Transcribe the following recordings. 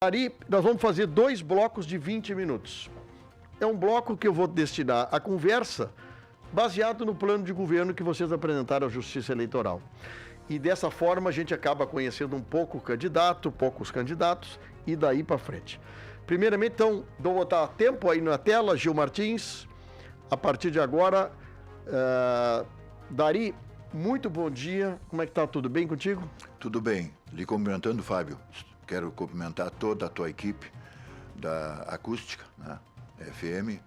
Ari, nós vamos fazer 2 blocos de 20 minutos. É um bloco que eu vou destinar à conversa baseado no plano de governo que vocês apresentaram à Justiça Eleitoral. E dessa forma a gente acaba conhecendo um pouco o candidato, poucos candidatos e daí para frente. Primeiramente, então, vou botar tempo aí na tela, Gil Martins. A partir de agora, Dari, muito bom dia. Como é que tá? Tudo bem contigo? Tudo bem. Lhe cumprimentando, Fábio. Quero cumprimentar toda a tua equipe da Acústica, né, FM,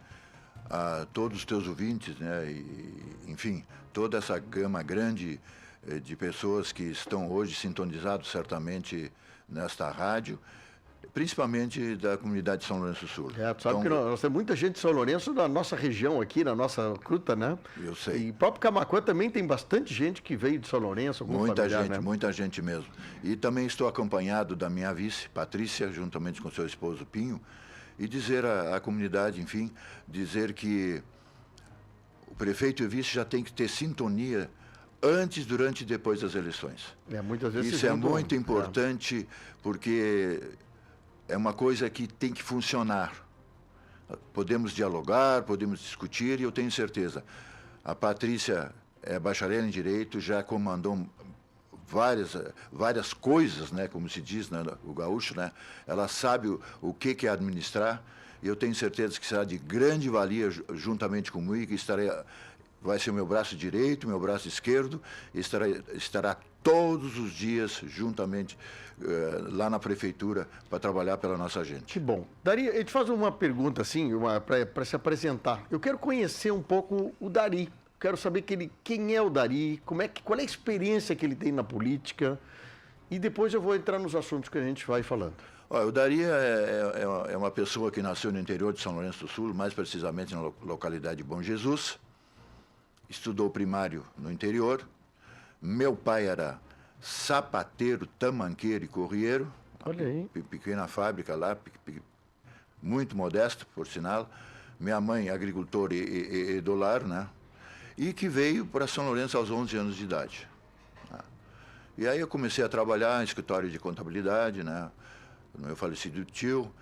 a todos os teus ouvintes, né, e, enfim, toda essa gama grande de pessoas que estão hoje sintonizados certamente nesta rádio, principalmente da comunidade de São Lourenço do Sul. Tu sabe que nós temos muita gente de São Lourenço na nossa região aqui, na nossa gruta, né? Eu sei. E o próprio Camaquã também tem bastante gente que veio de São Lourenço. Muita familiar, gente, né? Muita gente mesmo. E também estou acompanhado da minha vice, Patrícia, juntamente com seu esposo Pinho, e dizer à comunidade, enfim, dizer que o prefeito e o vice já tem que ter sintonia antes, durante e depois das eleições. Muitas vezes isso é muito importante, porque é uma coisa que tem que funcionar. Podemos dialogar, podemos discutir, e eu tenho certeza. A Patrícia é bacharel em Direito, já comandou várias coisas, né, como se diz, né, o gaúcho, né? Ela sabe o que é administrar, e eu tenho certeza que será de grande valia juntamente comigo, que vai ser o meu braço direito, meu braço esquerdo, e estará todos os dias juntamente lá na prefeitura para trabalhar pela nossa gente. Que bom. Dari, eu te faço uma pergunta assim, para se apresentar. Eu quero conhecer um pouco o Dari. Quero saber quem é o Dari, qual é a experiência que ele tem na política, e depois eu vou entrar nos assuntos que a gente vai falando. Olha, o Dari é uma pessoa que nasceu no interior de São Lourenço do Sul, mais precisamente na localidade de Bom Jesus. Estudou primário no interior. Meu pai era sapateiro, tamanqueiro e corrieiro. Olha aí. Pequena fábrica lá, muito modesta, por sinal. Minha mãe, agricultora e do lar, né? E que veio para São Lourenço aos 11 anos de idade. E aí eu comecei a trabalhar em escritório de contabilidade, né? No meu falecido tio.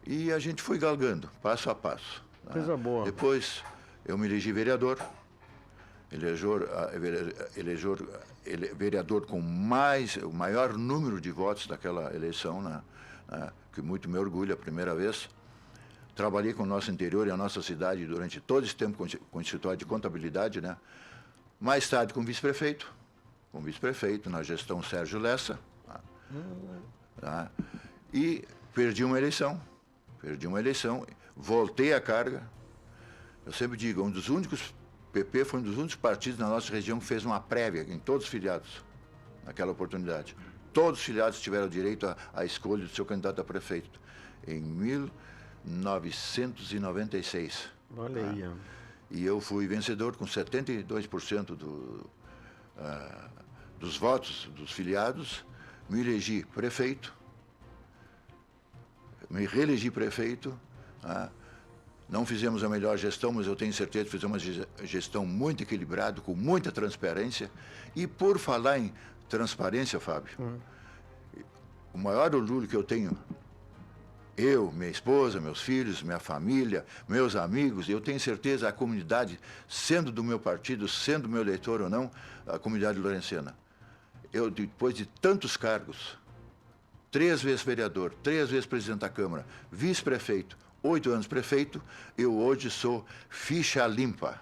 E a gente foi galgando, passo a passo. Coisa boa. Depois eu me elegi vereador. Vereador com o maior número de votos daquela eleição, né? Que muito me orgulha, a primeira vez. Trabalhei com o nosso interior e a nossa cidade durante todo esse tempo com o escritório de contabilidade, né? Mais tarde com vice-prefeito na gestão Sérgio Lessa. E perdi uma eleição, voltei à carga. Eu sempre digo, PP foi um dos únicos partidos na nossa região que fez uma prévia em todos os filiados, naquela oportunidade. Todos os filiados tiveram direito à escolha do seu candidato a prefeito, em 1996. Olha aí. E eu fui vencedor com 72% dos votos dos filiados, me elegi prefeito, me reelegi prefeito. Não fizemos a melhor gestão, mas eu tenho certeza que fizemos uma gestão muito equilibrada, com muita transparência. E por falar em transparência, Fábio, o maior orgulho que eu tenho, eu, minha esposa, meus filhos, minha família, meus amigos, eu tenho certeza a comunidade, sendo do meu partido, sendo meu eleitor ou não, a comunidade lourenciana. Eu, depois de tantos cargos, 3 vezes vereador, 3 vezes presidente da Câmara, vice-prefeito, 8 anos prefeito, eu hoje sou ficha limpa.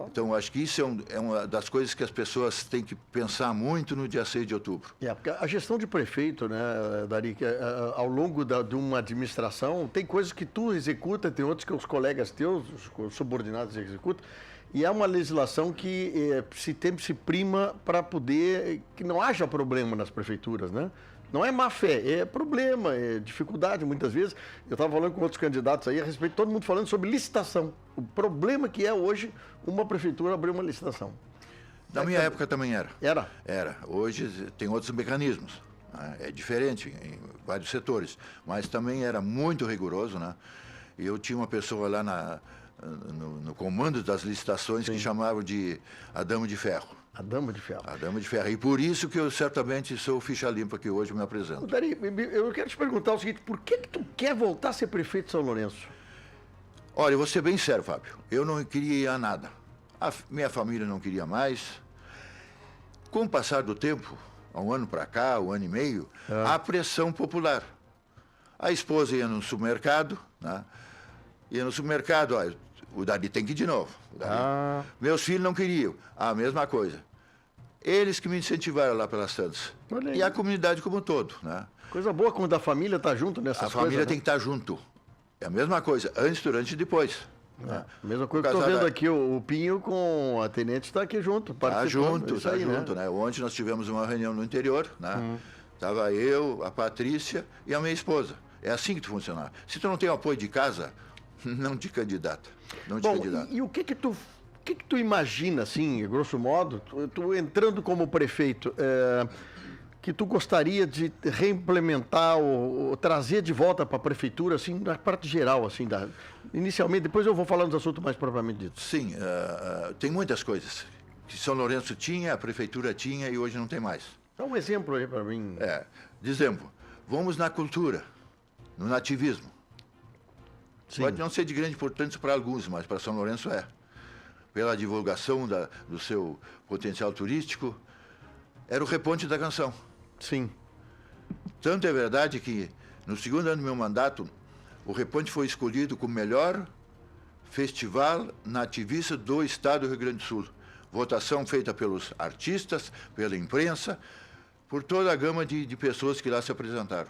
Então, acho que isso é uma das coisas que as pessoas têm que pensar muito no dia 6 de outubro. Porque a gestão de prefeito, né, Dari, ao longo de uma administração, tem coisas que tu executa, tem outras que os colegas teus, os subordinados executam, e é uma legislação que se prima para poder que não haja problema nas prefeituras, né? Não é má fé, é problema, é dificuldade muitas vezes. Eu estava falando com outros candidatos aí a respeito, todo mundo falando sobre licitação. O problema que é hoje uma prefeitura abrir uma licitação. Na minha época também era. Era? Hoje tem outros mecanismos. É diferente em vários setores, mas também era muito rigoroso, né? E eu tinha uma pessoa lá no comando das licitações que chamavam de a Dama de Ferro. A Dama de Ferro. A Dama de Ferro. E por isso que eu certamente sou ficha limpa que hoje me apresento. Dari, eu quero te perguntar o seguinte, por que tu quer voltar a ser prefeito de São Lourenço? Olha, eu vou ser bem sério, Fábio. Eu não queria nada. Minha família não queria mais. Com o passar do tempo, há um ano para cá, um ano e meio, a pressão popular. A esposa ia no supermercado, né? Ia no supermercado, olha, o Dari tem que ir de novo. Meus filhos não queriam, a mesma coisa. Eles que me incentivaram lá pelas tantas. E a comunidade como um todo, né? Coisa boa quando a família está junto nessas coisas. A família tem né? que estar junto. É a mesma coisa, antes, durante e depois. Né? Mesma coisa que eu estou vendo aqui, o Pinho com a Tenente está aqui junto. Está junto, está junto, né? Ontem nós tivemos uma reunião no interior, né? Estava eu, a Patrícia e a minha esposa. É assim que tu funciona. Se tu não tem o apoio de casa, não te candidata. Não te candidata. E o que que tu imagina, assim, grosso modo, tu entrando como prefeito, que tu gostaria de reimplementar ou trazer de volta para a prefeitura, assim, na parte geral, assim, inicialmente, depois eu vou falar dos assuntos mais propriamente dito. Sim, tem muitas coisas que São Lourenço tinha, a prefeitura tinha e hoje não tem mais. Dá um exemplo aí para mim. De exemplo, vamos na cultura, no nativismo. Sim. Pode não ser de grande importância para alguns, mas para São Lourenço é. Pela divulgação do seu potencial turístico, era o reponte da canção. Sim. Tanto é verdade que, no segundo ano do meu mandato, o Reponte foi escolhido como melhor festival nativista do estado do Rio Grande do Sul. Votação feita pelos artistas, pela imprensa, por toda a gama de pessoas que lá se apresentaram.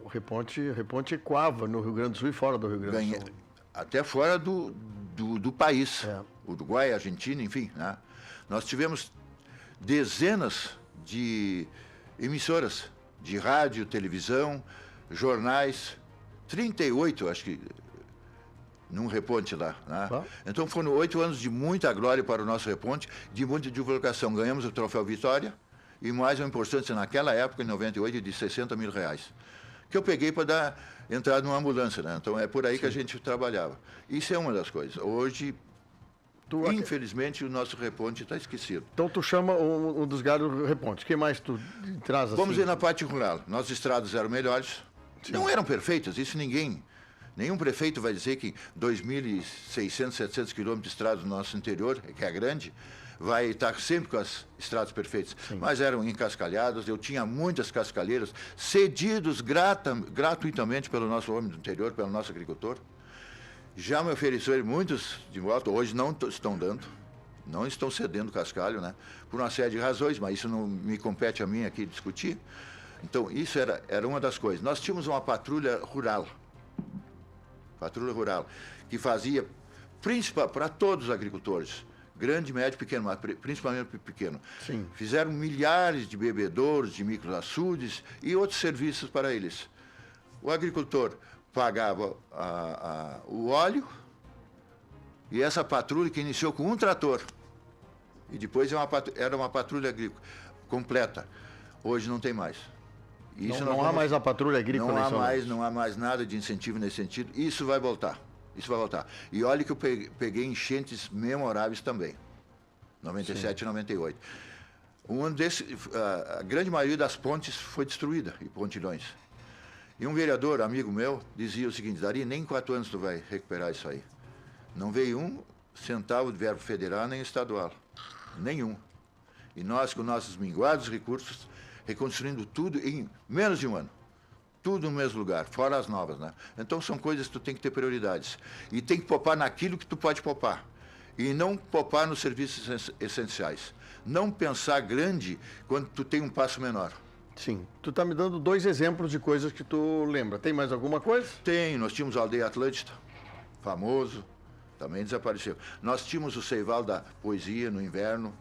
O Reponte ecoava no Rio Grande do Sul e fora do Rio Grande do Sul. Até fora do país. Uruguai, Argentina, enfim. Né? Nós tivemos dezenas de emissoras de rádio, televisão, jornais, 38, acho que, num Reponte lá. Né? Então foram 8 anos de muita glória para o nosso Reponte, de muita divulgação. Ganhamos o Troféu Vitória e mais uma importância naquela época, em 98, de R$60 mil, que eu peguei para dar entrada numa ambulância. Né? Então é por aí que a gente trabalhava. Isso é uma das coisas. Hoje, infelizmente, o nosso Reponte está esquecido. Então tu chama um dos galhos do Reponte. Quem mais tu traz assim? Vamos ver na parte rural. Nossas estradas eram melhores. Sim. Não eram perfeitas, isso nenhum prefeito vai dizer que 2.600, 700 quilômetros de estradas no nosso interior, que é grande, vai estar sempre com as estradas perfeitas. Sim. Mas eram encascalhadas, eu tinha muitas cascalheiras cedidos gratuitamente pelo nosso homem do interior, pelo nosso agricultor. Já me ofereceram muitos de volta, hoje não estão dando, não estão cedendo cascalho, né? Por uma série de razões, mas isso não me compete a mim aqui discutir. Então, isso era uma das coisas. Nós tínhamos uma patrulha rural, que fazia, principalmente para todos os agricultores, grande, médio, pequeno, mas principalmente pequeno. Sim. Fizeram milhares de bebedouros, de microaçudes e outros serviços para eles. O agricultor pagava o óleo e essa patrulha que iniciou com um trator e depois era uma patrulha agrícola completa. Hoje não tem mais. Isso não há mais a patrulha agrícola. Não há mais nada de incentivo nesse sentido. Isso vai voltar. E olha que eu peguei enchentes memoráveis também. 97 e 98. Um ano desse, a grande maioria das pontes foi destruída, e pontilhões. E um vereador, amigo meu, dizia o seguinte: Dari, nem em 4 anos tu vai recuperar isso aí. Não veio um centavo de verbo federal nem estadual. Nenhum. E nós, com nossos minguados recursos, reconstruindo tudo em menos de um ano. Tudo no mesmo lugar, fora as novas, né? Então são coisas que tu tem que ter prioridades. E tem que poupar naquilo que tu pode poupar. E não poupar nos serviços essenciais. Não pensar grande quando tu tem um passo menor. Sim. Tu está me dando 2 exemplos de coisas que tu lembra. Tem mais alguma coisa? Tem. Nós tínhamos a Aldeia Atlântida, famoso, também desapareceu. Nós tínhamos o Seival da Poesia no inverno,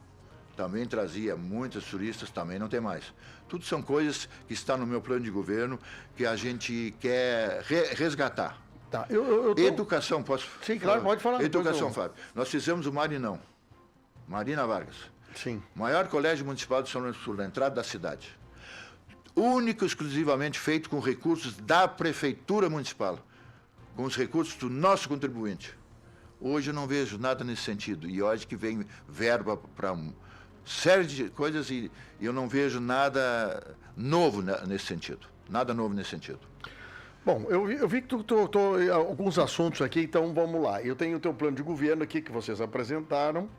também trazia muitos turistas, também não tem mais. Tudo são coisas que estão no meu plano de governo, que a gente quer resgatar. Tá. Educação, posso falar? Sim, claro, pode falar. Educação, Fábio. Nós fizemos o Marinão, Marina Vargas. Sim. Maior colégio municipal de São Lourenço do Sul, na entrada da cidade. Único, exclusivamente feito com recursos da Prefeitura Municipal, com os recursos do nosso contribuinte. Hoje eu não vejo nada nesse sentido. E hoje que vem verba para série de coisas e eu não vejo nada novo nesse sentido. Nada novo nesse sentido. Bom, eu vi que tu alguns assuntos aqui, então vamos lá. Eu tenho o teu plano de governo aqui que vocês apresentaram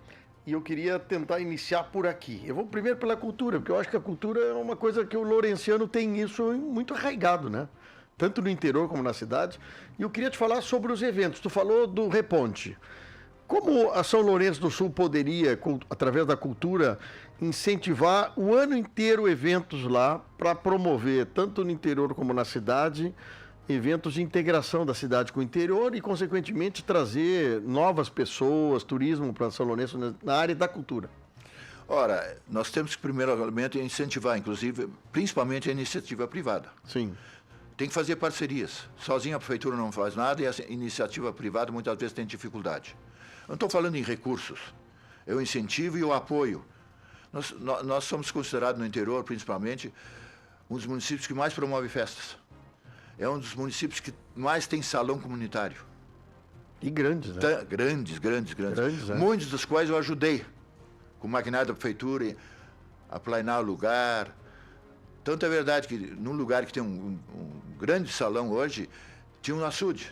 e eu queria tentar iniciar por aqui. Eu vou primeiro pela cultura, porque eu acho que a cultura é uma coisa que o lourenciano tem isso muito arraigado, né? Tanto no interior como na cidade. E eu queria te falar sobre os eventos. Tu falou do Reponte. Como a São Lourenço do Sul poderia, através da cultura, incentivar o ano inteiro eventos lá para promover, tanto no interior como na cidade, eventos de integração da cidade com o interior e, consequentemente, trazer novas pessoas, turismo para São Lourenço na área da cultura? Ora, nós temos que, primeiramente, incentivar, inclusive, principalmente a iniciativa privada. Sim. Tem que fazer parcerias. Sozinha a prefeitura não faz nada e a iniciativa privada muitas vezes tem dificuldade. Eu não estou falando em recursos. Eu incentivo e eu apoio. Nós somos considerados no interior, principalmente, um dos municípios que mais promove festas. É um dos municípios que mais tem salão comunitário. E grandes, né? Grandes. Grandes, é. Muitos dos quais eu ajudei, com o maquinário da prefeitura, a planear o lugar. Tanto é verdade que num lugar que tem um grande salão hoje, tinha um açude.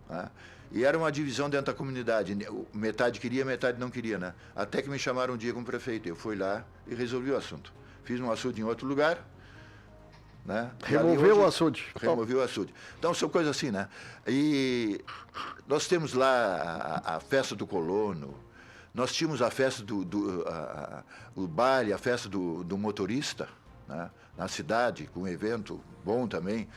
Né? E era uma divisão dentro da comunidade. Metade queria, metade não queria, né? Até que me chamaram um dia como prefeito. Eu fui lá e resolvi o assunto. Fiz um açude em outro lugar. Né? Removeu o açude. Removeu o açude. Então, são coisas assim, né? E nós temos lá a festa do colono, nós tínhamos a festa o baile, a festa do motorista, né? Na cidade, com um evento bom também.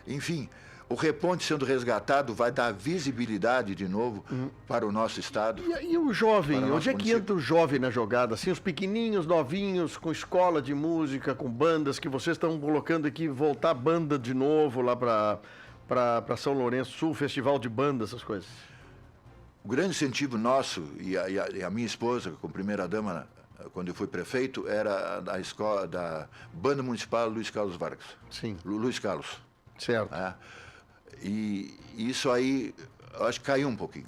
Enfim, o Reponte sendo resgatado vai dar visibilidade de novo para o nosso estado. E o jovem? Onde é que município. entra o jovem na jogada? Assim, os pequenininhos, novinhos, com escola de música, com bandas, que vocês estão colocando aqui, voltar banda de novo lá para São Lourenço Sul, festival de bandas, essas coisas. O grande incentivo nosso, e a minha esposa, como primeira-dama, quando eu fui prefeito, era da escola, da Banda Municipal Luiz Carlos Vargas. Sim. Luiz Carlos. Certo. E isso aí, eu acho que caiu um pouquinho.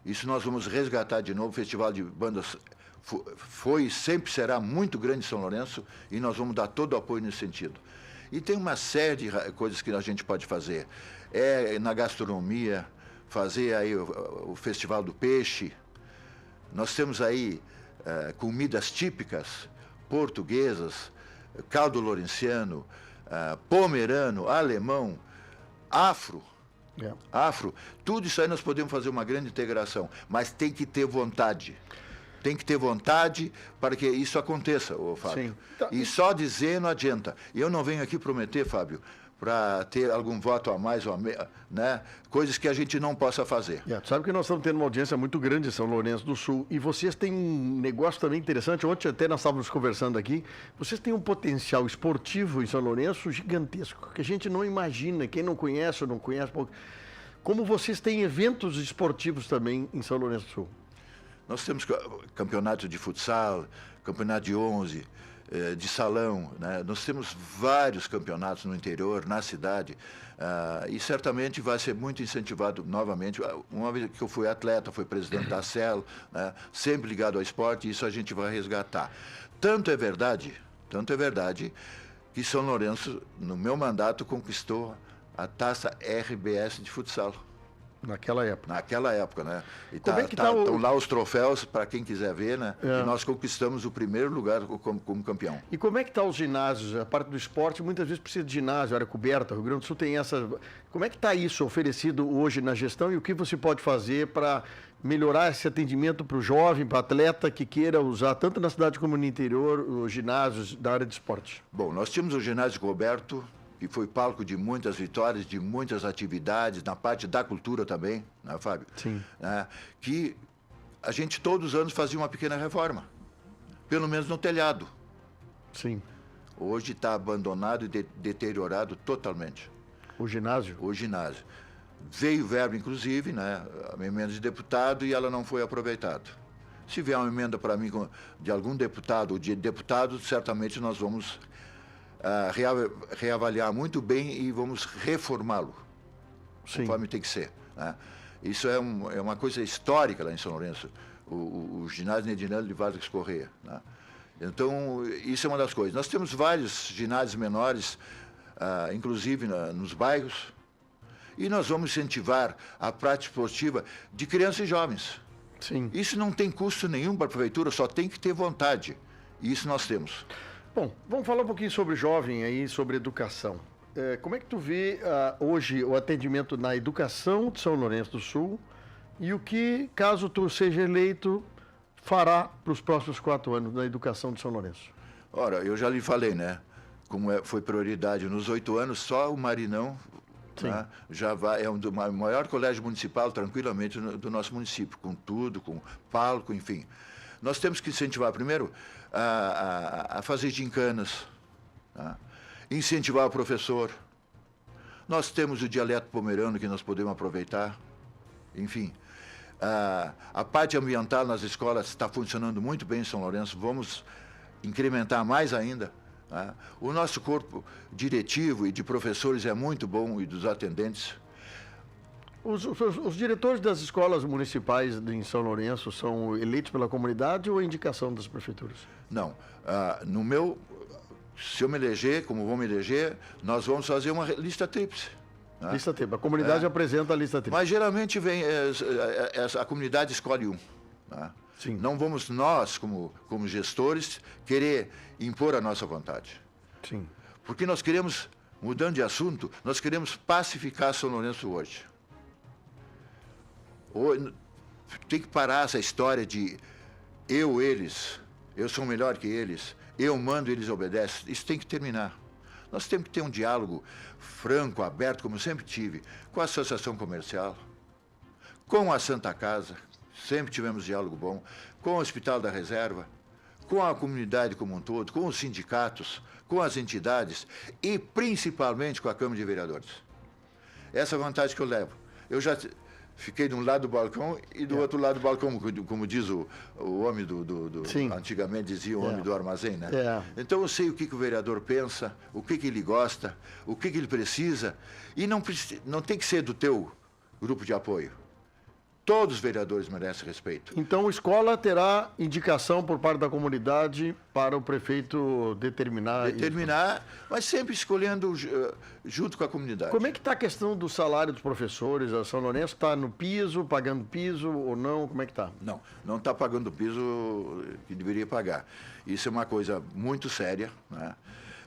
Isso nós vamos resgatar de novo. O Festival de Bandas foi e sempre será muito grande em São Lourenço e nós vamos dar todo o apoio nesse sentido. E tem uma série de coisas que a gente pode fazer. Na gastronomia, fazer aí o Festival do Peixe. Nós temos aí comidas típicas portuguesas, caldo lourenciano, pomerano, alemão, afro, tudo isso aí nós podemos fazer uma grande integração, mas tem que ter vontade. Tem que ter vontade para que isso aconteça, Fábio. Sim. E só dizer não adianta. Eu não venho aqui prometer, Fábio, para ter algum voto a mais ou a menos, né? Coisas que a gente não possa fazer. Tu sabe que nós estamos tendo uma audiência muito grande em São Lourenço do Sul e vocês têm um negócio também interessante. Ontem até nós estávamos conversando aqui. Vocês têm um potencial esportivo em São Lourenço gigantesco, que a gente não imagina. Quem não conhece ou não conhece, como vocês têm eventos esportivos também em São Lourenço do Sul. Nós temos campeonato de futsal, campeonato de 11, de salão, né? Nós temos vários campeonatos no interior, na cidade, e certamente vai ser muito incentivado novamente. Uma vez que eu fui atleta, fui presidente da CEL, né? Sempre ligado ao esporte, isso a gente vai resgatar. Tanto é verdade que São Lourenço, no meu mandato, conquistou a taça RBS de futsal. Naquela época. Naquela época, né? E estão lá os troféus, para quem quiser ver, né? E nós conquistamos o primeiro lugar como campeão. E como é que está os ginásios? A parte do esporte, muitas vezes precisa de ginásio, área coberta, o Rio Grande do Sul tem essa... Como é que está isso oferecido hoje na gestão e o que você pode fazer para melhorar esse atendimento para o jovem, para o atleta que queira usar, tanto na cidade como no interior, os ginásios da área de esporte? Bom, nós tínhamos o ginásio coberto, que foi palco de muitas vitórias, de muitas atividades, na parte da cultura também, né, Fábio? Sim. Que a gente todos os anos fazia uma pequena reforma, pelo menos no telhado. Sim. Hoje está abandonado e deteriorado totalmente. O ginásio? O ginásio. Veio verba, inclusive, né, a emenda de deputado, e ela não foi aproveitada. Se vier uma emenda para mim de algum deputado ou de deputado, certamente nós vamos reavaliar muito bem e vamos reformá-lo, conforme tem que ser, né? Isso é uma coisa histórica lá em São Lourenço. o ginásio Nedinelli de Vargas Correia, né? Então, isso é uma das coisas. Nós temos vários ginásios menores, inclusive nos bairros, e nós vamos incentivar a prática esportiva de crianças e jovens. Sim. Isso não tem custo nenhum para a prefeitura, só tem que ter vontade. E isso nós temos. Bom, vamos falar um pouquinho sobre jovem aí, sobre educação. Como é que tu vê hoje o atendimento na educação de São Lourenço do Sul e o que, caso tu seja eleito, fará para os próximos 4 anos na educação de São Lourenço? Ora, eu já lhe falei, né? Como foi prioridade nos 8 anos, só o Marinão, né, já é do maior colégio municipal, tranquilamente, do nosso município, com tudo, com palco, enfim. Nós temos que incentivar, primeiro, a fazer gincanas, tá? Incentivar o professor. Nós temos o dialeto pomerano que nós podemos aproveitar, enfim. A parte ambiental nas escolas está funcionando muito bem em São Lourenço, vamos incrementar mais ainda, né? O nosso corpo diretivo e de professores é muito bom e dos atendentes. Os diretores das escolas municipais em São Lourenço são eleitos pela comunidade ou indicação das prefeituras? Não. Se eu me eleger, como vou me eleger, nós vamos fazer uma lista tríplice. Né? Lista tríplice. A comunidade apresenta a lista tríplice. Mas geralmente vem a comunidade escolhe um. Né? Sim. Não vamos nós, como gestores, querer impor a nossa vontade. Sim. Porque nós queremos, mudando de assunto, nós queremos pacificar São Lourenço hoje. Tem que parar essa história de eles, eu sou melhor que eles, eu mando, eles obedecem. Isso tem que terminar. Nós temos que ter um diálogo franco, aberto, como sempre tive, com a Associação Comercial, com a Santa Casa, sempre tivemos diálogo bom, com o Hospital da Reserva, com a comunidade como um todo, com os sindicatos, com as entidades e principalmente com a Câmara de Vereadores. Essa é a vantagem que eu levo. Eu já fiquei de um lado do balcão e do outro lado do balcão, como diz o homem antigamente dizia o homem do armazém, né? Então eu sei o que o vereador pensa, o que ele gosta, o que ele precisa, e não tem que ser do teu grupo de apoio. Todos os vereadores merecem respeito. Então, a escola terá indicação por parte da comunidade para o prefeito determinar... Determinar, mas sempre escolhendo junto com a comunidade. Como é que está a questão do salário dos professores? A São Lourenço está no piso, pagando piso ou não? Como é que está? Não está pagando o piso que deveria pagar. Isso é uma coisa muito séria, né?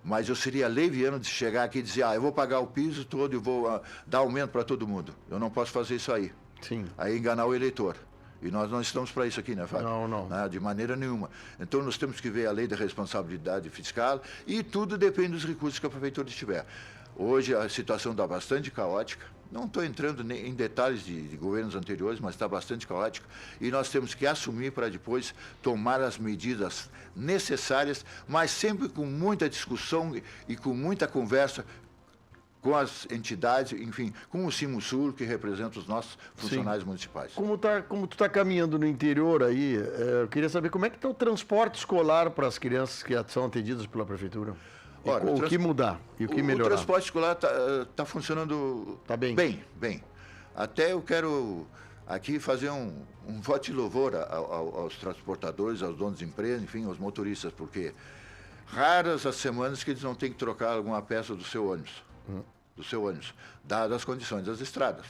Mas eu seria leviano de chegar aqui e dizer, eu vou pagar o piso todo e vou dar aumento para todo mundo. Eu não posso fazer isso aí. Sim. Aí enganar o eleitor. E nós não estamos para isso aqui, né, Fábio? Não. De maneira nenhuma. Então, nós temos que ver a lei da responsabilidade fiscal e tudo depende dos recursos que a prefeitura tiver. Hoje, a situação está bastante caótica. Não estou entrando em detalhes de governos anteriores, mas está bastante caótica. E nós temos que assumir para depois tomar as medidas necessárias, mas sempre com muita discussão e com muita conversa com as entidades, enfim, com o Cimusul, que representa os nossos funcionários municipais. Como tu está caminhando no interior aí, eu queria saber como é que está o transporte escolar para as crianças que são atendidas pela prefeitura? Ora, o que mudar e o que melhorar? O transporte escolar tá funcionando bem. Até eu quero aqui fazer um voto de louvor aos transportadores, aos donos de empresa, enfim, aos motoristas, porque raras as semanas que eles não têm que trocar alguma peça do seu ônibus. Dadas as condições das estradas.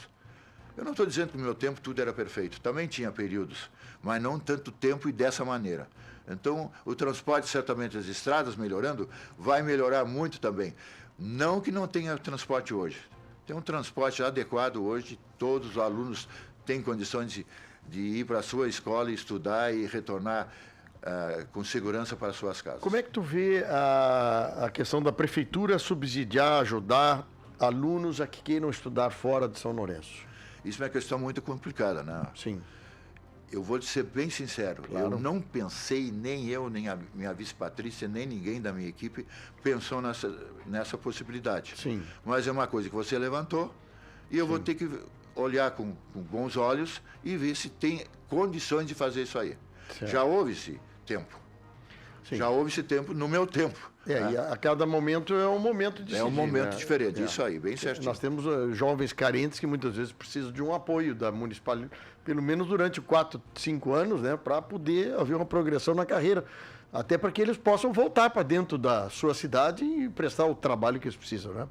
Eu não estou dizendo que no meu tempo tudo era perfeito, também tinha períodos, mas não tanto tempo e dessa maneira. Então, o transporte, certamente, as estradas melhorando, vai melhorar muito também. Não que não tenha transporte hoje. Tem um transporte adequado hoje, todos os alunos têm condições de ir para a sua escola, estudar e retornar com segurança para suas casas. Como é que tu vê a questão da prefeitura subsidiar, ajudar alunos a que queiram estudar fora de São Lourenço? Isso é uma questão muito complicada, né? Sim. Eu vou te ser bem sincero, claro. Eu não pensei, nem eu, nem a minha vice-patrícia, nem ninguém da minha equipe pensou nessa possibilidade. Sim. Mas é uma coisa que você levantou e eu vou ter que olhar com bons olhos e ver se tem condições de fazer isso aí. Certo. Já houve esse tempo. Sim. Já houve esse tempo no meu tempo. E a cada momento é um momento de É um momento diferente, isso aí, bem certinho. Nós temos jovens carentes que muitas vezes precisam de um apoio da municipalidade, pelo menos durante 4, 5 anos, né, para poder haver uma progressão na carreira. Até para que eles possam voltar para dentro da sua cidade e prestar o trabalho que eles precisam, né?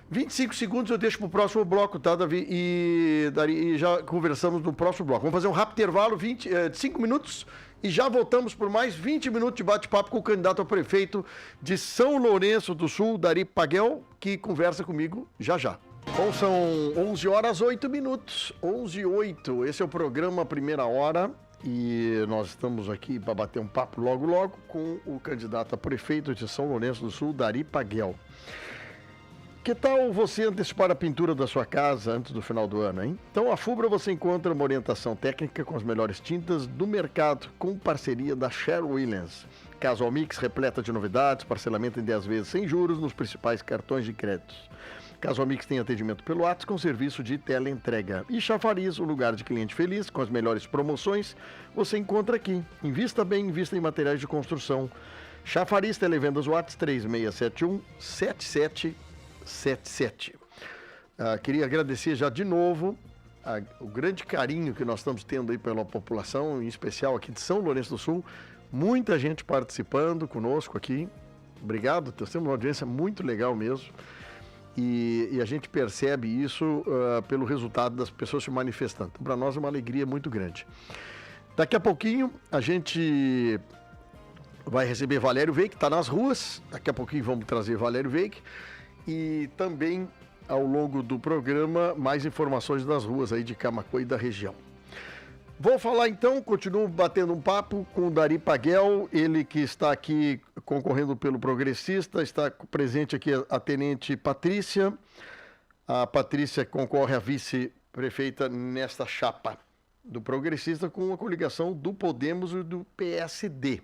25 segundos eu deixo para o próximo bloco, tá, Davi? E já conversamos no próximo bloco. Vamos fazer um rápido intervalo, 5 minutos, e já voltamos por mais 20 minutos de bate-papo com o candidato a prefeito de São Lourenço do Sul, Dari Paguel, que conversa comigo já já. Bom, são 11 horas 8 minutos, 11h08. Esse é o programa Primeira Hora. E nós estamos aqui para bater um papo logo com o candidato a prefeito de São Lourenço do Sul, Dari Paguel. Que tal você antecipar a pintura da sua casa antes do final do ano, hein? Então, a Fubra você encontra uma orientação técnica com as melhores tintas do mercado, com parceria da Sherwin-Williams. Casual Mix repleta de novidades, parcelamento em 10 vezes sem juros nos principais cartões de crédito. Casual Mix tem atendimento pelo WhatsApp com serviço de teleentrega. E Chafariz, o lugar de cliente feliz, com as melhores promoções, você encontra aqui. Invista bem, invista em materiais de construção. Chafariz, televendas WhatsApp 3671-7777. Queria agradecer já de novo o grande carinho que nós estamos tendo aí pela população, em especial aqui de São Lourenço do Sul. Muita gente participando conosco aqui. Obrigado, temos uma audiência muito legal mesmo. E a gente percebe isso pelo resultado das pessoas se manifestando. Então, para nós é uma alegria muito grande. Daqui a pouquinho a gente vai receber Valério Veig, que está nas ruas. Daqui a pouquinho vamos trazer Valério Veig. E também, ao longo do programa, mais informações das ruas aí de Camaquã e da região. Vou falar então, continuo batendo um papo com o Dari Paguel, ele que está aqui concorrendo pelo Progressista, está presente aqui a tenente Patrícia. A Patrícia concorre a vice-prefeita nesta chapa do Progressista com a coligação do Podemos e do PSD.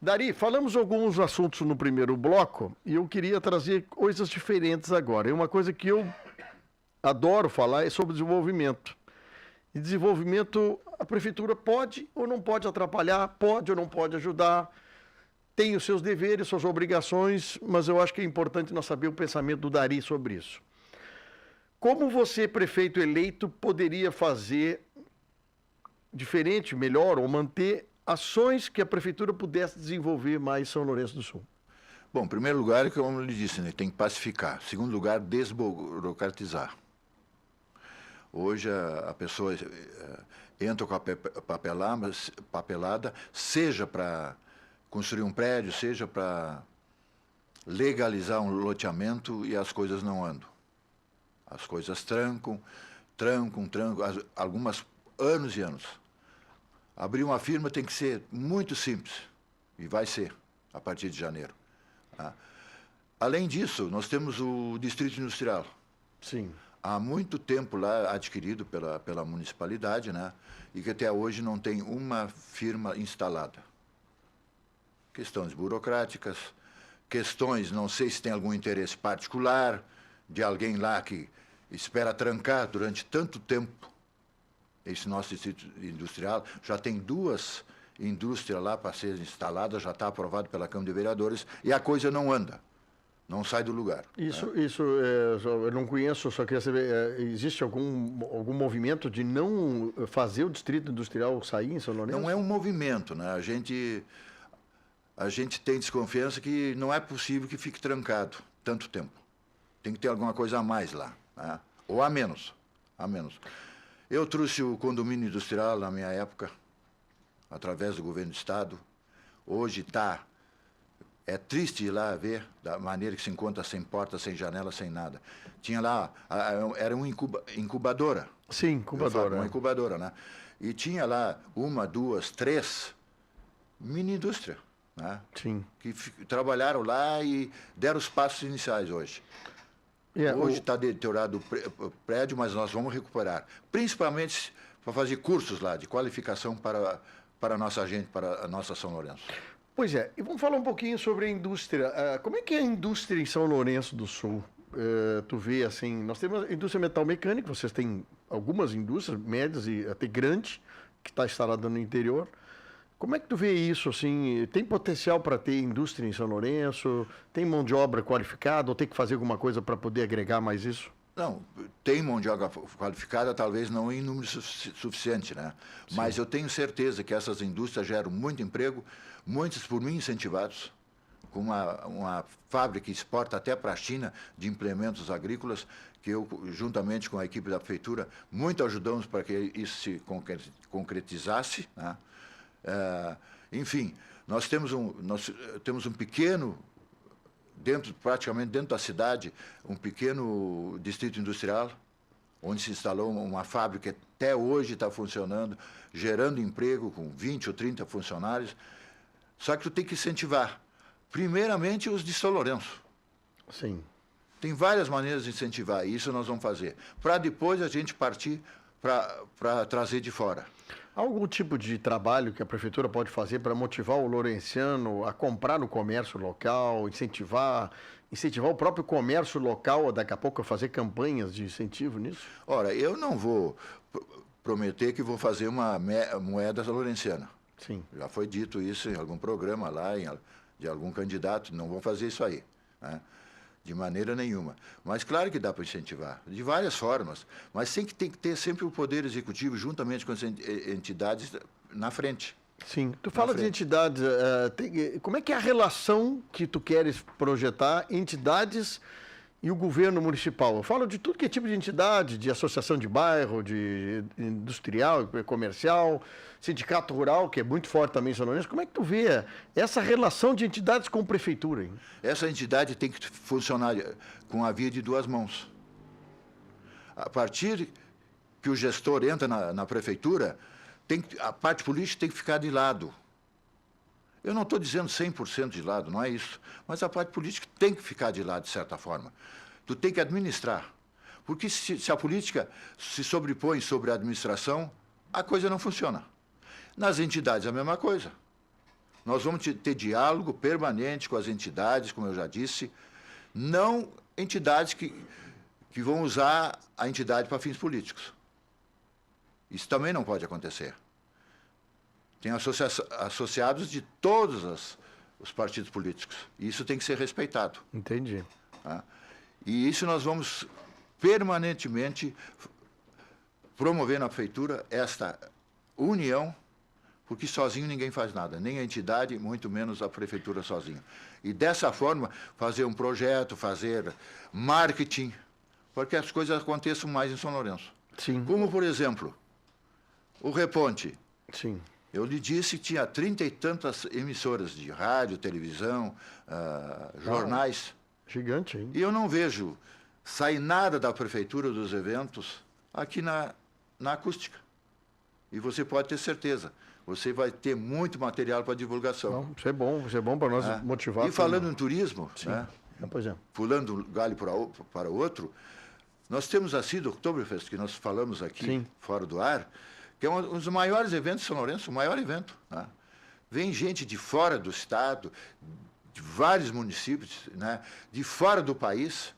Dari, falamos alguns assuntos no primeiro bloco e eu queria trazer coisas diferentes agora. E uma coisa que eu adoro falar é sobre desenvolvimento. E desenvolvimento, a prefeitura pode ou não pode atrapalhar, pode ou não pode ajudar, tem os seus deveres, suas obrigações, mas eu acho que é importante nós saber o pensamento do Dari sobre isso. Como você, prefeito eleito, poderia fazer diferente, melhor, ou manter ações que a prefeitura pudesse desenvolver mais em São Lourenço do Sul? Bom, em primeiro lugar, como eu lhe disse, né, tem que pacificar. Em segundo lugar, desburocratizar. Hoje a pessoa entra com a papelada, seja para construir um prédio, seja para legalizar um loteamento e as coisas não andam. As coisas trancam, algumas anos e anos. Abrir uma firma tem que ser muito simples, e vai ser, a partir de janeiro. Tá? Além disso, nós temos o Distrito Industrial. Sim. Há muito tempo lá adquirido pela municipalidade, né? E que até hoje não tem uma firma instalada. Questões burocráticas, questões, não sei se tem algum interesse particular de alguém lá que espera trancar durante tanto tempo esse nosso distrito industrial. Já tem 2 indústrias lá para serem instaladas, já está aprovado pela Câmara de Vereadores e a coisa não anda. Não sai do lugar. Isso eu não conheço, só queria saber, existe algum movimento de não fazer o Distrito Industrial sair em São Lourenço? Não é um movimento, né? A gente tem desconfiança que não é possível que fique trancado tanto tempo. Tem que ter alguma coisa a mais lá, né? Ou a menos. Eu trouxe o condomínio industrial na minha época, através do governo do Estado. Hoje está... É triste ir lá ver da maneira que se encontra sem porta, sem janela, sem nada. Tinha lá, era uma incubadora. Sim, incubadora. Uma incubadora, né? E tinha lá 1, 2, 3 mini-indústria, né? Sim. Que trabalharam lá e deram os passos iniciais hoje. Hoje está deteriorado o prédio, mas nós vamos recuperar. Principalmente para fazer cursos lá de qualificação para a nossa gente, para a nossa São Lourenço. Pois é, e vamos falar um pouquinho sobre a indústria. Como é que é a indústria em São Lourenço do Sul? Tu vê assim, nós temos a indústria metal mecânica, vocês têm algumas indústrias médias e até grandes, que está instalada no interior. Como é que tu vê isso, assim? Tem potencial para ter indústria em São Lourenço? Tem mão de obra qualificada ou tem que fazer alguma coisa para poder agregar mais isso? Não, tem mão de obra qualificada, talvez não em número suficiente, né? Sim. Mas eu tenho certeza que essas indústrias geram muito emprego, muitos por mim incentivados, com uma fábrica que exporta até para a China de implementos agrícolas, que eu, juntamente com a equipe da prefeitura, muito ajudamos para que isso se concretizasse, né? Enfim, nós temos um pequeno, praticamente dentro da cidade, um pequeno distrito industrial, onde se instalou uma fábrica que até hoje está funcionando, gerando emprego com 20 ou 30 funcionários. Só que tu tem que incentivar, primeiramente, os de São Lourenço. Sim. Tem várias maneiras de incentivar, e isso nós vamos fazer, para depois a gente partir para trazer de fora. Há algum tipo de trabalho que a prefeitura pode fazer para motivar o lourenciano a comprar no comércio local, incentivar o próprio comércio local, daqui a pouco a fazer campanhas de incentivo nisso? Ora, eu não vou prometer que vou fazer uma moeda lourenciana. Sim. Já foi dito isso em algum programa lá, de algum candidato, não vão fazer isso aí, né? De maneira nenhuma. Mas claro que dá para incentivar, de várias formas. Mas tem que ter sempre o Poder Executivo, juntamente com as entidades, na frente. Sim. Tu fala de entidades, como é que é a relação que tu queres projetar, entidades e o governo municipal? Eu falo de tudo que é tipo de entidade, de associação de bairro, de industrial, comercial, sindicato rural, que é muito forte também em São Lourenço. Como é que tu vê essa relação de entidades com prefeitura, hein? Essa entidade tem que funcionar com a via de duas mãos. A partir que o gestor entra na prefeitura, a parte política tem que ficar de lado. Eu não estou dizendo 100% de lado, não é isso. Mas a parte política tem que ficar de lado, de certa forma. Tu tem que administrar. Porque se a política se sobrepõe sobre a administração, a coisa não funciona. Nas entidades, a mesma coisa. Nós vamos ter diálogo permanente com as entidades, como eu já disse, não entidades que vão usar a entidade para fins políticos. Isso também não pode acontecer. Tem associados de todos os partidos políticos. E isso tem que ser respeitado. Entendi. Tá? E isso nós vamos permanentemente promover na prefeitura esta união, porque sozinho ninguém faz nada, nem a entidade, muito menos a prefeitura sozinha. E dessa forma, fazer um projeto, fazer marketing, para que as coisas aconteçam mais em São Lourenço. Sim. Como, por exemplo, o Reponte. Sim. Eu lhe disse que tinha 30 e tantas emissoras de rádio, televisão, jornais. Gigante, hein? E eu não vejo sair nada da prefeitura dos eventos aqui na acústica. E você pode ter certeza, você vai ter muito material para divulgação. Não, isso é bom para nós motivar. E falando em turismo, sim, né? Pois é. Pulando um galho para o outro, nós temos a CID Oktoberfest, que nós falamos aqui, sim, fora do ar, que é um dos maiores eventos de São Lourenço, o maior evento. Né? Vem gente de fora do estado, de vários municípios, né? De fora do país,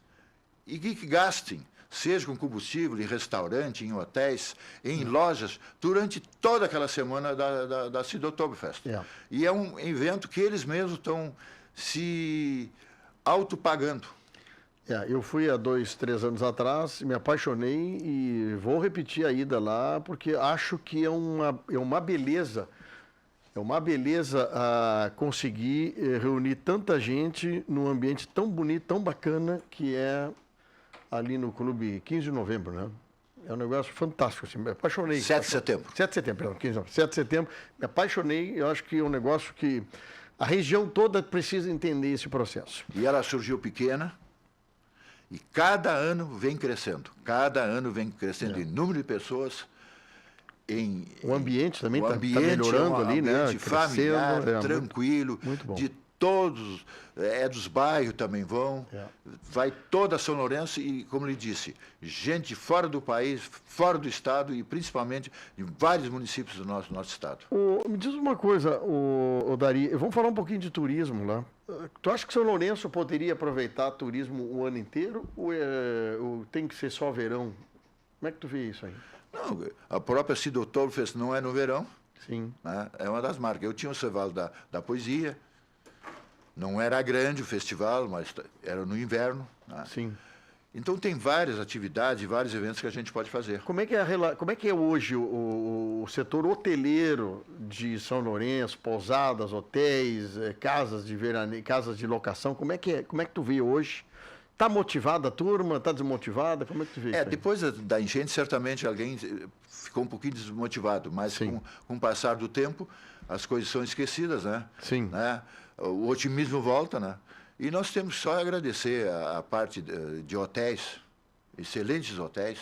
e que gastem, seja com combustível, em restaurante, em hotéis, em lojas, durante toda aquela semana da CID Oktoberfest. Yeah. E é um evento que eles mesmos estão se autopagando. Eu fui há 2, 3 anos atrás, me apaixonei e vou repetir a ida lá, porque acho que é uma beleza. É uma beleza conseguir reunir tanta gente num ambiente tão bonito, tão bacana, que é ali no Clube 15 de Novembro, né? É um negócio fantástico, assim, me apaixonei. 7 de setembro. 7 de setembro, perdão, 15 de novembro. 7 de setembro, me apaixonei, eu acho que é um negócio que a região toda precisa entender esse processo. E ela surgiu pequena e cada ano vem crescendo. Cada ano vem crescendo em número de pessoas. O ambiente também está um melhorando ali, né? Ambiente familiar, tranquilo, muito bom. De todos, dos bairros também vão, vai toda São Lourenço e, como lhe disse, gente fora do país, fora do estado e principalmente de vários municípios do nosso estado. Me diz uma coisa, Dari, vamos falar um pouquinho de turismo lá. Tu acha que São Lourenço poderia aproveitar turismo o ano inteiro ou tem que ser só verão? Como é que tu vê isso aí? Não, a própria CID Oktoberfest não é no verão. Sim. Né? É uma das marcas. Eu tinha o Festival da Poesia, não era grande o festival, mas era no inverno. Né? Sim. Então tem várias atividades, vários eventos que a gente pode fazer. Como é que é hoje o setor hoteleiro de São Lourenço, pousadas, hotéis, casas de veraneio, casas de locação? Como é que tu vê hoje? Está motivada a turma? Está desmotivada? Como é que tu vê isso aí? Depois da enchente, certamente alguém ficou um pouquinho desmotivado, mas com o passar do tempo, as coisas são esquecidas, né? Sim. Né? O otimismo volta, né? E nós temos só a agradecer a parte de hotéis, excelentes hotéis,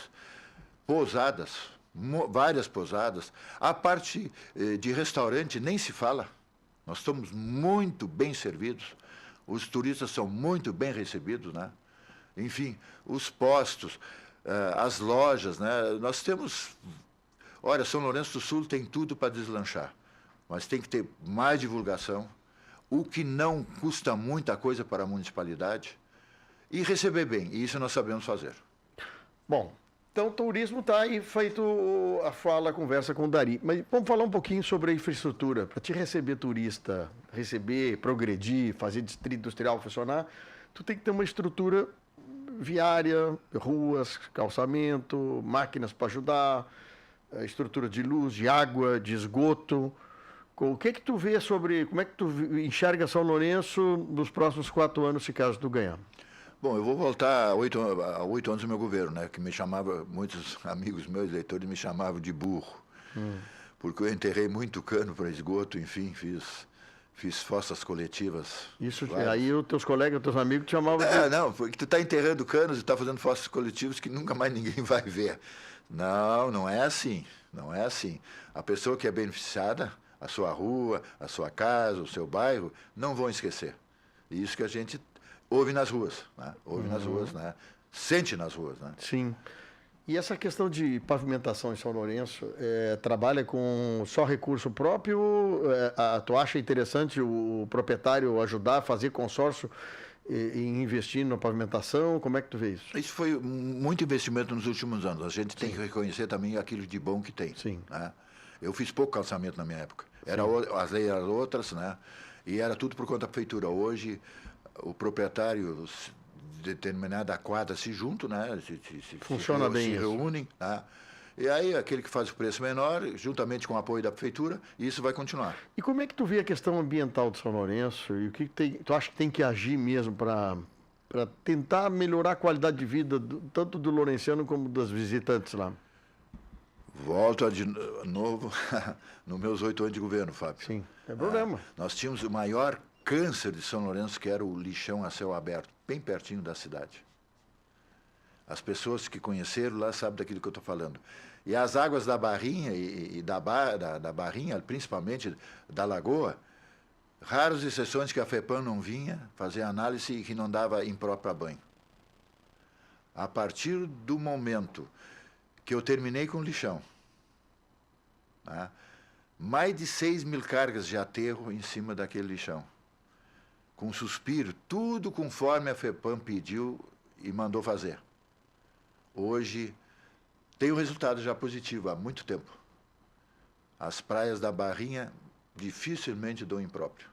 pousadas, várias pousadas. A parte de restaurante nem se fala. Nós estamos muito bem servidos. Os turistas são muito bem recebidos, né? Enfim, os postos, as lojas, né? Nós temos... Olha, São Lourenço do Sul tem tudo para deslanchar, mas tem que ter mais divulgação, o que não custa muita coisa para a municipalidade, e receber bem, e isso nós sabemos fazer. Bom, então o turismo está aí feito a conversa com o Dari. Mas vamos falar um pouquinho sobre a infraestrutura. Para te receber turista, receber, progredir, fazer distrito industrial funcionar, tu tem que ter uma estrutura viária, ruas, calçamento, máquinas para ajudar, estrutura de luz, de água, de esgoto. O que tu vê sobre, como é que tu enxerga São Lourenço nos próximos 4 anos, se caso tu ganhar? Bom, eu vou voltar a 8 anos do meu governo, né? Que me chamava, muitos amigos meus, eleitores, me chamavam de burro. Porque eu enterrei muito cano para esgoto, enfim, fiz fossas coletivas. Isso, aí os teus colegas, os teus amigos te chamavam de... Não, porque tu está enterrando canos e está fazendo fossas coletivas que nunca mais ninguém vai ver. Não, não é assim, não é assim. A pessoa que é beneficiada, a sua rua, a sua casa, o seu bairro, não vão esquecer. Isso que a gente ouve nas ruas, né? Ouve nas ruas, né? Sente nas ruas, né? Sim. E essa questão de pavimentação em São Lourenço, trabalha com só recurso próprio? Tu acha interessante o proprietário ajudar a fazer consórcio e investir na pavimentação? Como é que tu vê isso? Isso foi muito investimento nos últimos anos. A gente tem que reconhecer também aquilo de bom que tem. Sim. Né? Eu fiz pouco calçamento na minha época. As leis eram outras, né? E era tudo por conta da prefeitura. Hoje, o proprietário, determinada quadra, se juntam, né? Funciona bem se isso. reúnem, né? E aí, aquele que faz o preço menor, juntamente com o apoio da prefeitura, isso vai continuar. E como é que tu vê a questão ambiental de São Lourenço? E o que tu acha que tem que agir mesmo para tentar melhorar a qualidade de vida tanto do lourenciano como dos visitantes lá? Volto de novo nos meus 8 anos de governo, Fábio. Sim, é problema. Nós tínhamos o maior câncer de São Lourenço, que era o lixão a céu aberto, bem pertinho da cidade. As pessoas que conheceram lá sabem daquilo que eu estou falando. E as águas da Barrinha e da Barrinha, principalmente da Lagoa, raras exceções que a FEPAM não vinha fazer análise e que não dava impróprio para banho. A partir do momento que eu terminei com o lixão, né, mais de 6.000 cargas de aterro em cima daquele lixão. Com suspiro, tudo conforme a FEPAM pediu e mandou fazer. Hoje, tem um resultado já positivo há muito tempo. As praias da Barrinha dificilmente dão impróprio,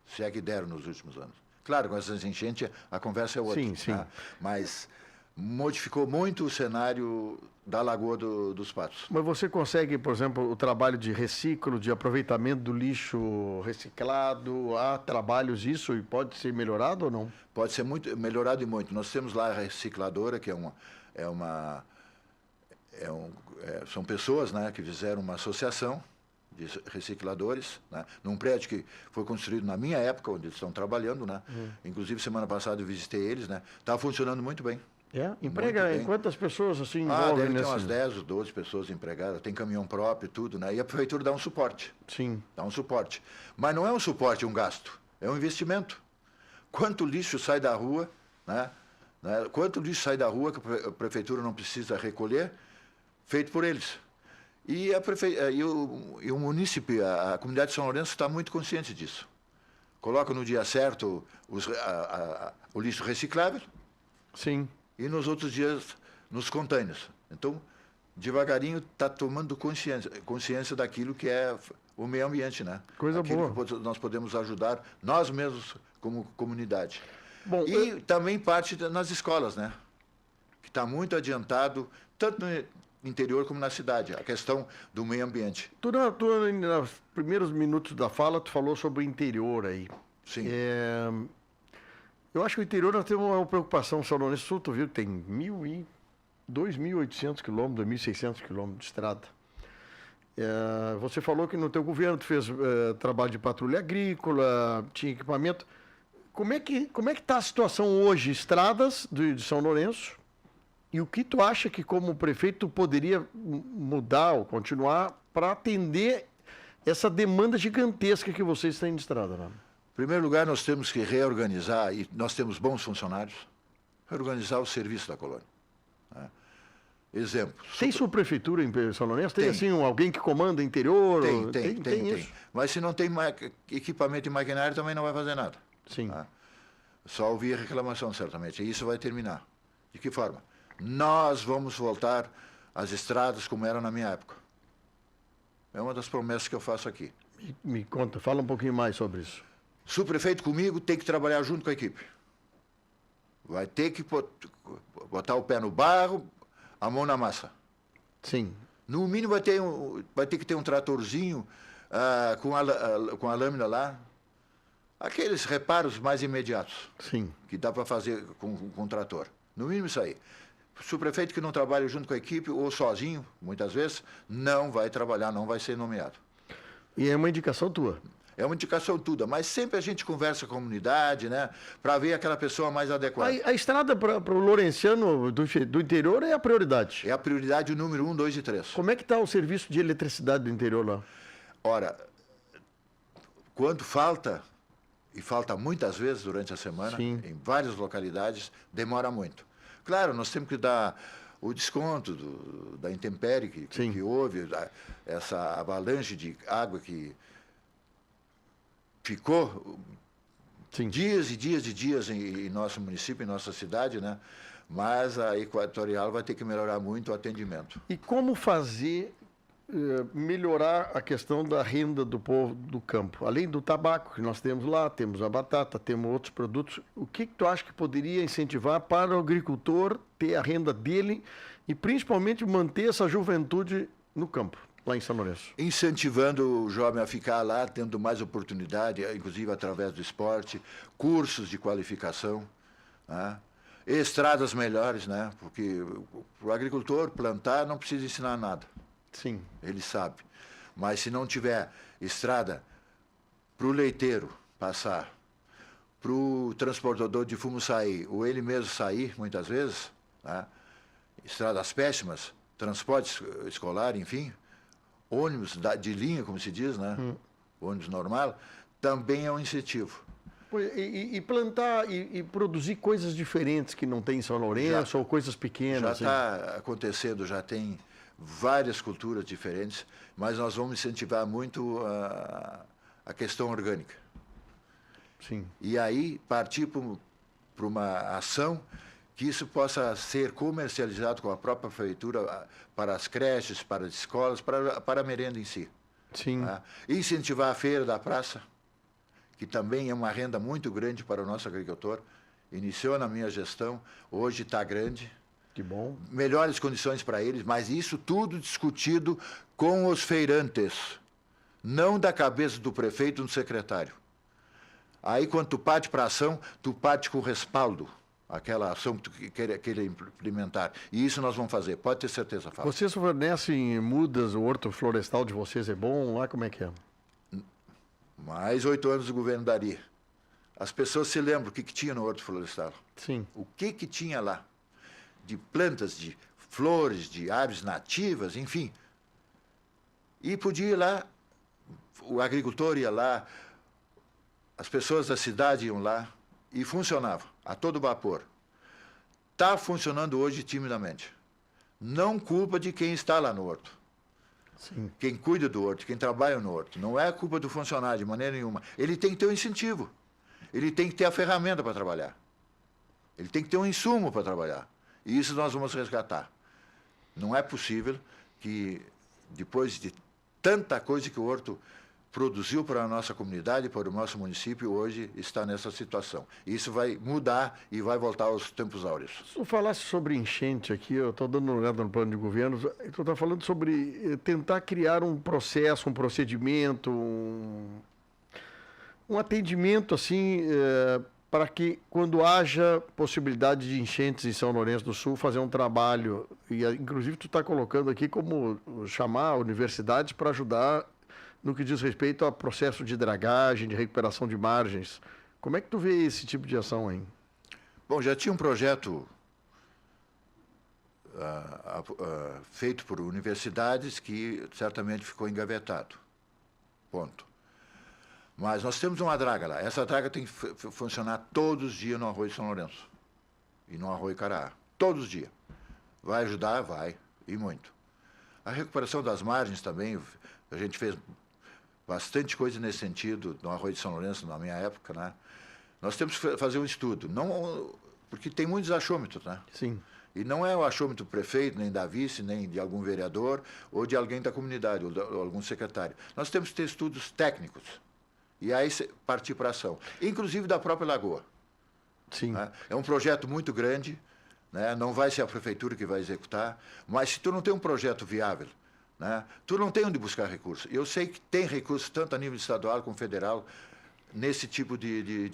se é que deram nos últimos anos. Claro, com essas enchentes, a conversa é outra. Sim, sim. Tá? Mas modificou muito o cenário da Lagoa dos Patos. Mas você consegue, por exemplo, o trabalho de reciclo, de aproveitamento do lixo reciclado, há trabalhos isso e pode ser melhorado ou não? Pode ser muito melhorado e muito. Nós temos lá a recicladora, que são pessoas, né, que fizeram uma associação de recicladores, né, num prédio que foi construído na minha época, onde eles estão trabalhando, né? Inclusive, semana passada eu visitei eles, né? Estava funcionando muito bem. Emprega em quantas pessoas assim envolvem deve ter nesse... umas 10 ou 12 pessoas empregadas, tem caminhão próprio e tudo, né? E a prefeitura dá um suporte. Sim. Dá um suporte. Mas não é um suporte, um gasto, é um investimento. Quanto lixo sai da rua, né? Quanto lixo sai da rua que a prefeitura não precisa recolher, feito por eles. E o munícipe, a comunidade de São Lourenço está muito consciente disso. Coloca no dia certo o lixo reciclável. Sim. E nos outros dias nos containers. Então, devagarinho está tomando consciência daquilo que é o meio ambiente, né? Coisa aquilo boa. que nós podemos ajudar nós mesmos como comunidade. Bom, E também parte nas escolas, né? Que está muito adiantado, tanto no interior como na cidade, a questão do meio ambiente. nos primeiros minutos da fala, tu falou sobre o interior aí. Sim. Eu acho que o interior nós temos uma preocupação, São Lourenço Sul, tu viu que tem 2.800 quilômetros, 2.600 quilômetros de estrada. Você falou que no teu governo tu fez trabalho de patrulha agrícola, tinha equipamento. Como é que está a situação hoje, estradas de São Lourenço? E o que tu acha que como prefeito tu poderia mudar ou continuar para atender essa demanda gigantesca que vocês têm de estrada, né? Em primeiro lugar, nós temos que reorganizar, e nós temos bons funcionários, reorganizar o serviço da colônia. Né? Exemplo. Tem subprefeitura em São Lourenço? Tem, Tem. assim, alguém que comanda interior? Tem. Isso? Mas se não tem equipamento e maquinário, também não vai fazer nada. Sim. Tá? Só ouvir reclamação, certamente. E isso vai terminar. De que forma? Nós vamos voltar às estradas como eram na minha época. É uma das promessas que eu faço aqui. Me conta, fala um pouquinho mais sobre isso. Subprefeito comigo tem que trabalhar junto com a equipe. Vai ter que botar o pé no barro, a mão na massa. Sim. No mínimo vai ter que ter um tratorzinho com a lâmina lá. Aqueles reparos mais imediatos. Sim. Que dá para fazer com o trator. No mínimo isso aí. Se o prefeito que não trabalha junto com a equipe, ou sozinho, muitas vezes, não vai trabalhar, não vai ser nomeado. E é uma indicação tua? É uma indicação tudo, mas sempre a gente conversa com a comunidade, né? Para ver aquela pessoa mais adequada. A estrada para o Lourenciano do interior é a prioridade. É a prioridade número 1, 2 e 3. Como é que está o serviço de eletricidade do interior lá? Ora, quando falta, e falta muitas vezes durante a semana, Sim. em várias localidades, demora muito. Claro, nós temos que dar o desconto da intempérie que houve, essa avalanche de água que ficou dias e dias e dias em nosso município, em nossa cidade, né? Mas a Equatorial vai ter que melhorar muito o atendimento. E como fazer melhorar a questão da renda do povo do campo? Além do tabaco que nós temos lá, temos a batata, temos outros produtos. O que tu acha que poderia incentivar para o agricultor ter a renda dele e principalmente manter essa juventude no campo, lá em São Lourenço? Incentivando o jovem a ficar lá, tendo mais oportunidade, inclusive através do esporte, cursos de qualificação, né? Estradas melhores, né? Porque o agricultor plantar não precisa ensinar nada. Sim. Ele sabe. Mas se não tiver estrada para o leiteiro passar, para o transportador de fumo sair, ou ele mesmo sair, muitas vezes, né? Estradas péssimas, transporte escolar, enfim, ônibus de linha, como se diz, né? Ônibus normal, também é um incentivo. E plantar e produzir coisas diferentes que não tem em São Lourenço, ou coisas pequenas. Já está acontecendo, já tem várias culturas diferentes, mas nós vamos incentivar muito a questão orgânica. Sim. E aí partir para uma ação que isso possa ser comercializado com a própria prefeitura para as creches, para as escolas, para a merenda em si. Sim. Tá? Incentivar a feira da praça, que também é uma renda muito grande para o nosso agricultor. Iniciou na minha gestão, hoje está grande. Que bom. Melhores condições para eles, mas isso tudo discutido com os feirantes, não da cabeça do prefeito e do secretário. Aí, quando tu parte para a ação, tu parte com respaldo, aquela ação que tu queira implementar. E isso nós vamos fazer, pode ter certeza, Fábio. Vocês fornecem mudas, o horto florestal de vocês é bom lá? Como é que é? Mais 8 anos do governo Dari. As pessoas se lembram o que tinha no horto florestal. Sim. O que tinha lá? De plantas, de flores, de aves nativas, enfim. E podia ir lá, o agricultor ia lá, as pessoas da cidade iam lá e funcionava a todo vapor. Está funcionando hoje timidamente. Não culpa de quem está lá no horto. Sim. Quem cuida do horto, quem trabalha no horto. Não é culpa do funcionário de maneira nenhuma. Ele tem que ter um incentivo. Ele tem que ter a ferramenta para trabalhar. Ele tem que ter um insumo para trabalhar. E isso nós vamos resgatar. Não é possível que, depois de tanta coisa que o Horto produziu para a nossa comunidade, para o nosso município, hoje está nessa situação. Isso vai mudar e vai voltar aos tempos áureos. Se tu falasse sobre enchente aqui, eu estou dando uma olhada no plano de governo, tu está falando sobre tentar criar um processo, um procedimento, um atendimento assim, para que quando haja possibilidade de enchentes em São Lourenço do Sul, fazer um trabalho, e inclusive tu está colocando aqui como chamar universidades para ajudar no que diz respeito a processo de dragagem, de recuperação de margens. Como é que tu vê esse tipo de ação aí? Bom, já tinha um projeto feito por universidades que certamente ficou engavetado. Ponto. Mas nós temos uma draga lá. Essa draga tem que funcionar todos os dias no Arroio São Lourenço e no Arroio Caraá. Todos os dias. Vai ajudar? Vai. E muito. A recuperação das margens também, a gente fez bastante coisa nesse sentido no Arroio de São Lourenço, na minha época, né? Nós temos que fazer um estudo, não, porque tem muitos achômetros, né? Sim. E não é o achômetro do prefeito, nem da vice, nem de algum vereador, ou de alguém da comunidade, ou de algum secretário. Nós temos que ter estudos técnicos. E aí partir para a ação. Inclusive da própria lagoa. Sim. Né? É um projeto muito grande, né? Não vai ser a prefeitura que vai executar, mas se tu não tem um projeto viável, né? Tu não tem onde buscar recursos. Eu sei que tem recursos, tanto a nível estadual como federal, nesse tipo de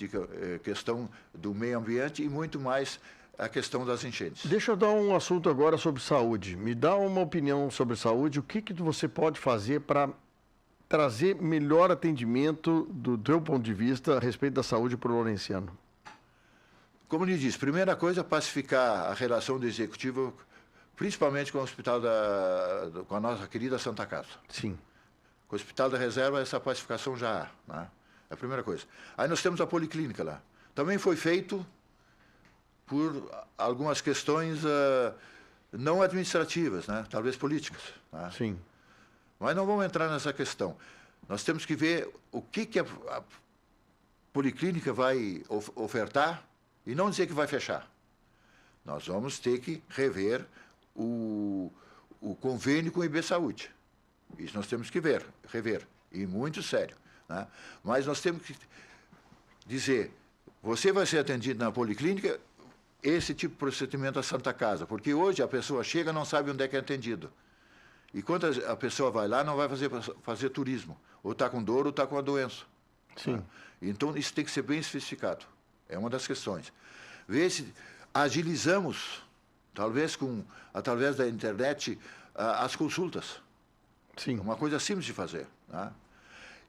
questão do meio ambiente e muito mais a questão das enchentes. Deixa eu dar um assunto agora sobre saúde. Me dá uma opinião sobre saúde. O que você pode fazer para trazer melhor atendimento do teu ponto de vista a respeito da saúde para o lourenciano? Como lhe disse, primeira coisa, pacificar a relação do executivo, principalmente com o hospital com a nossa querida Santa Casa. Sim. Com o Hospital da Reserva, essa pacificação já há, né? É a primeira coisa. Aí nós temos a policlínica lá. Também foi feito por algumas questões não administrativas, né? Talvez políticas. Né? Sim. Mas não vamos entrar nessa questão. Nós temos que ver o que a policlínica vai ofertar e não dizer que vai fechar. Nós vamos ter que rever o convênio com o IB Saúde. Isso nós temos que rever, e muito sério. Né? Mas nós temos que dizer, você vai ser atendido na policlínica, esse tipo de procedimento à Santa Casa, porque hoje a pessoa chega e não sabe onde é que é atendido. E quando a pessoa vai lá, não vai fazer turismo, ou está com dor ou está com a doença. Sim. Né? Então, isso tem que ser bem especificado. É uma das questões. Ver se agilizamos, talvez através da internet, as consultas. Sim. É uma coisa simples de fazer. Né?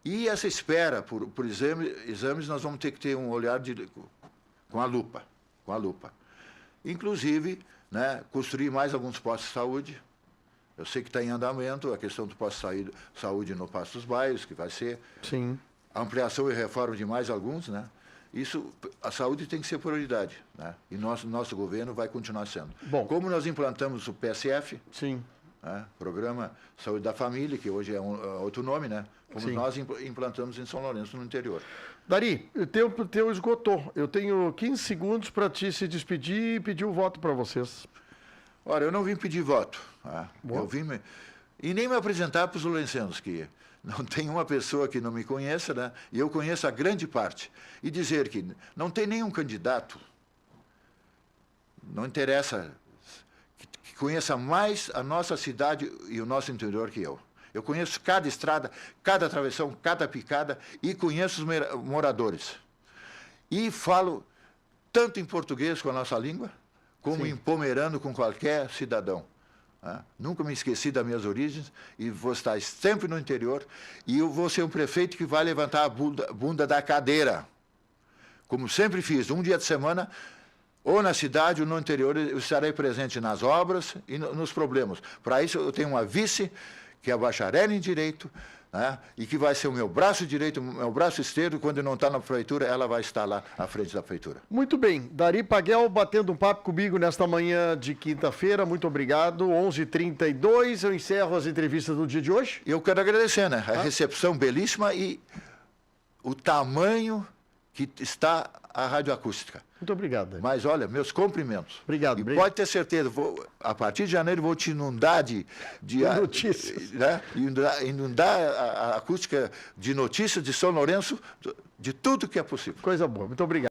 E essa espera por exames, nós vamos ter que ter um olhar com a lupa. Inclusive, né, construir mais alguns postos de saúde. Eu sei que está em andamento a questão do posto de saúde no Passo dos Bairros, que vai ser. Sim. Ampliação e reforma de mais alguns, né? Isso, a saúde tem que ser prioridade, né? E nosso governo vai continuar sendo. Bom. Como nós implantamos o PSF, Sim. né? Programa Saúde da Família, que hoje é outro nome, né? Como Sim. nós implantamos em São Lourenço, no interior. Dari, o tempo esgotou. Eu tenho 15 segundos para te se despedir e pedir o voto para vocês. Ora, eu não vim pedir voto. Tá? Eu vim e nem me apresentar para os lourençanos, que não tem uma pessoa que não me conheça, né? E eu conheço a grande parte. E dizer que não tem nenhum candidato, não interessa, que conheça mais a nossa cidade e o nosso interior que eu. Eu conheço cada estrada, cada travessão, cada picada e conheço os moradores. E falo tanto em português com a nossa língua, como Sim. em pomerano com qualquer cidadão. Nunca me esqueci das minhas origens e vou estar sempre no interior e eu vou ser um prefeito que vai levantar a bunda da cadeira. Como sempre fiz, um dia de semana, ou na cidade ou no interior, eu estarei presente nas obras e nos problemas. Para isso eu tenho uma vice, que é bacharel em Direito, né? E que vai ser o meu braço direito, o meu braço esquerdo, quando não está na prefeitura, ela vai estar lá à frente da prefeitura. Muito bem. Dari Paguel batendo um papo comigo nesta manhã de quinta-feira. Muito obrigado. 11h32, eu encerro as entrevistas do dia de hoje. Eu quero agradecer, né? A recepção belíssima e o tamanho que está a radioacústica. Muito obrigado, Dani. Mas olha, meus cumprimentos. Obrigado. E pode ter certeza, a partir de janeiro vou te inundar de notícias. Né? Inundar a acústica de notícias de São Lourenço, de tudo que é possível. Coisa boa. Muito obrigado.